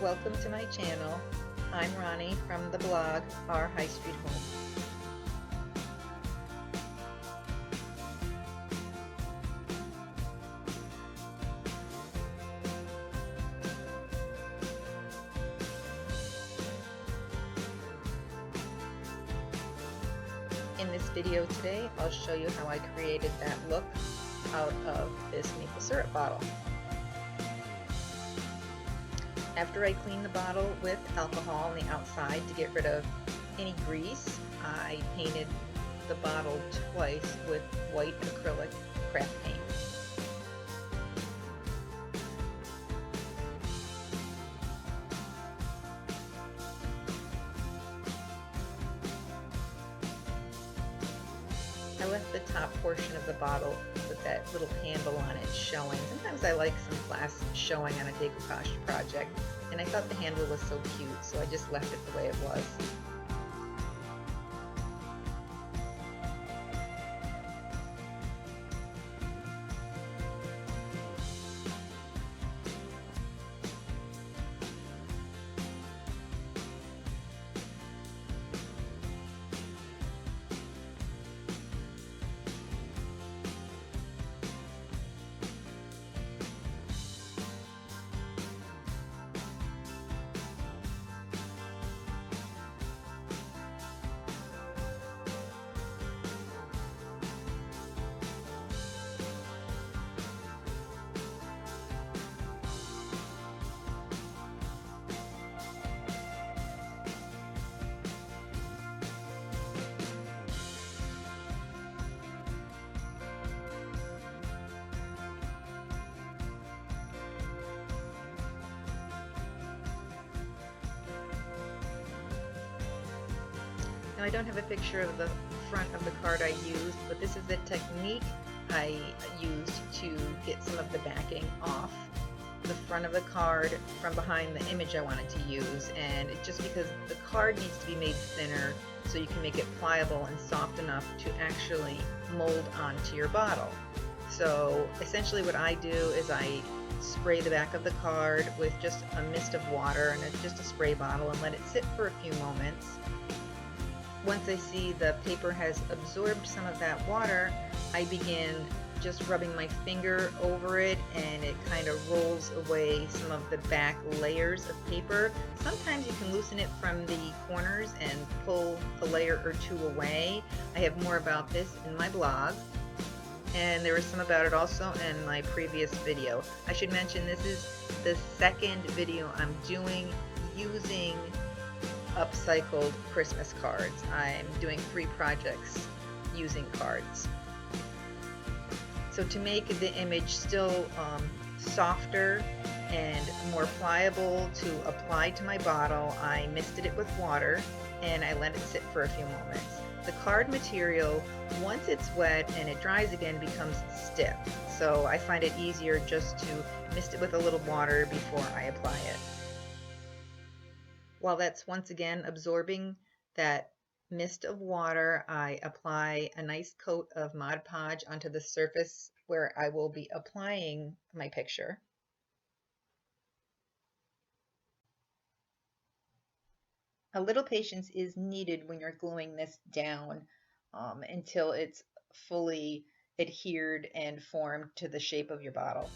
welcome to my channel. I'm Ronnie from the blog Our High Street Home. In this video today, I'll show you how I created that look out of this maple syrup bottle. After I cleaned the bottle with alcohol on the outside to get rid of any grease, I painted the bottle twice with white acrylic craft paint. I left the top portion of the bottle with that little handle on it showing. Sometimes I like some glass showing on a decoupage project, and I thought the handle was so cute, so I just left it the way it was. Now I don't have a picture of the front of the card I used, but this is the technique I used to get some of the backing off the front of the card from behind the image I wanted to use, and it's just because the card needs to be made thinner so you can make it pliable and soft enough to actually mold onto your bottle. So essentially what I do is I spray the back of the card with just a mist of water and just a spray bottle and let it sit for a few moments. Once I see the paper has absorbed some of that water, I begin just rubbing my finger over it, and it kind of rolls away some of the back layers of paper. Sometimes you can loosen it from the corners and pull a layer or two away. I have more about this in my blog, and there was some about it also in my previous video. I should mention this is the second video I'm doing using upcycled Christmas cards. I'm doing 3 projects using cards. So to make the image still softer and more pliable to apply to my bottle, I misted it with water and I let it sit for a few moments. The card material, once it's wet and it dries again, becomes stiff. So I find it easier just to mist it with a little water before I apply it. While that's once again absorbing that mist of water, I apply a nice coat of Mod Podge onto the surface where I will be applying my picture. A little patience is needed when you're gluing this down until it's fully adhered and formed to the shape of your bottle.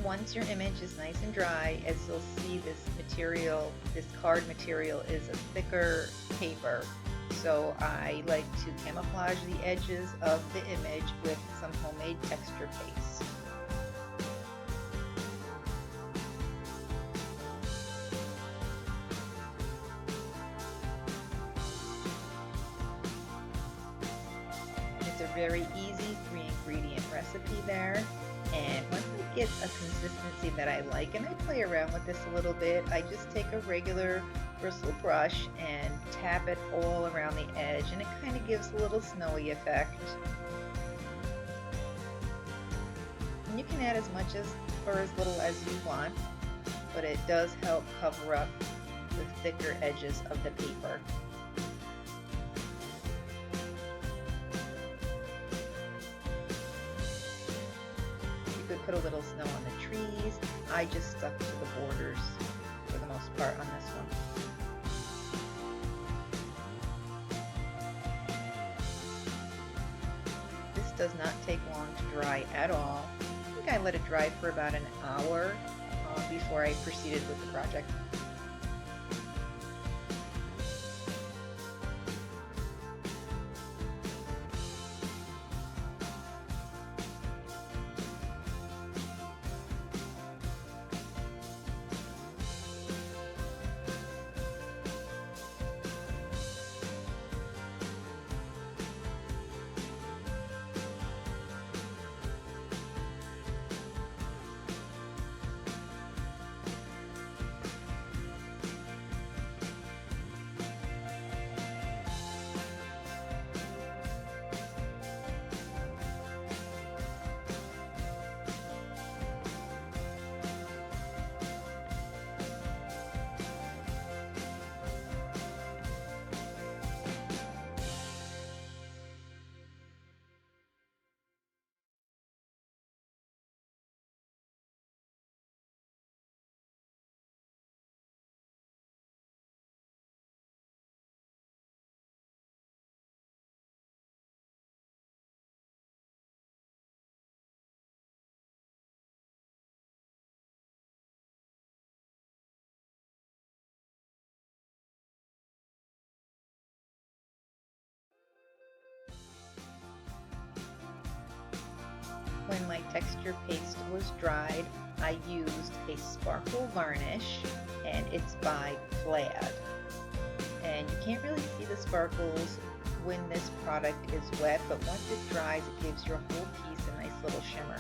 once your image is nice and dry, as you'll see, this material, this card material, is a thicker paper. So I like to camouflage the edges of the image with some homemade texture paste. It's a very easy 3-ingredient recipe there. And once I get a consistency that I like, and I play around with this a little bit, I just take a regular bristle brush and tap it all around the edge, and it kind of gives a little snowy effect. And you can add as much as or as little as you want, but it does help cover up the thicker edges of the paper. Put a little snow on the trees. I just stuck to the borders for the most part on this one. This does not take long to dry at all. I think I let it dry for about an hour before I proceeded with the project. When my texture paste was dried, I used a sparkle varnish, and it's by Plaid. And you can't really see the sparkles when this product is wet, but once it dries, it gives your whole piece a nice little shimmer.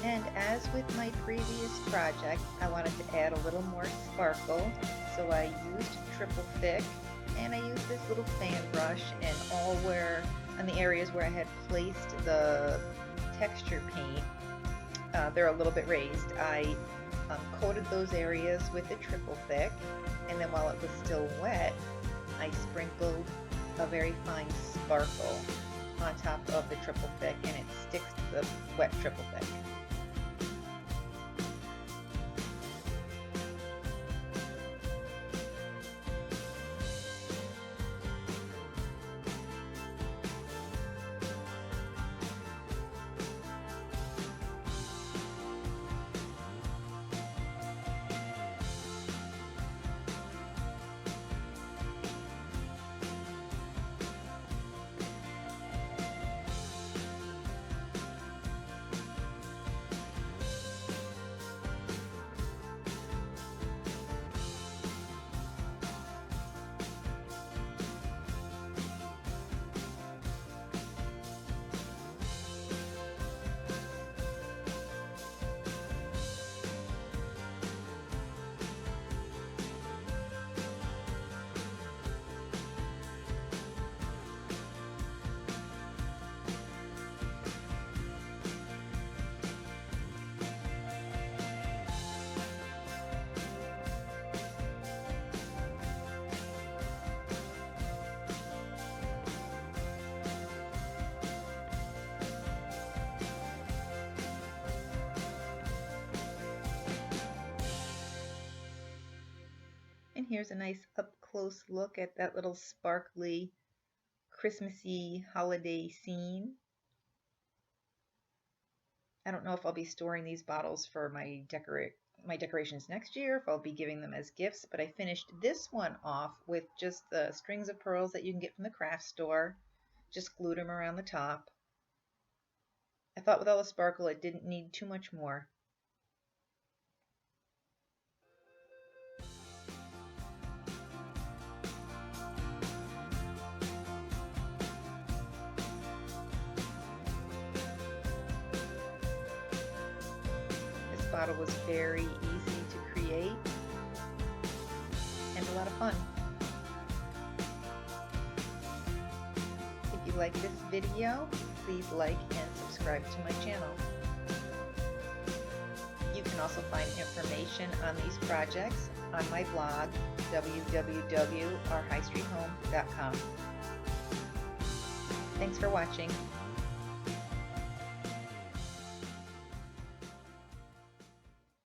And as with my previous project, I wanted to add a little more sparkle, so I used triple thick, and I used this little fan brush, and on the areas where I had placed the texture paint, they're a little bit raised. I coated those areas with the triple thick, and then while it was still wet, I sprinkled a very fine sparkle on top of the triple thick, and it sticks to the wet triple thick. And here's a nice up-close look at that little sparkly, Christmassy holiday scene. I don't know if I'll be storing these bottles for my decorations next year, if I'll be giving them as gifts, but I finished this one off with just the strings of pearls that you can get from the craft store. Just glued them around the top. I thought with all the sparkle it didn't need too much more. This bottle was very easy to create and a lot of fun. If you like this video, please like and subscribe to my channel. You can also find information on these projects on my blog, www.ourhighstreethome.com. Thanks for watching.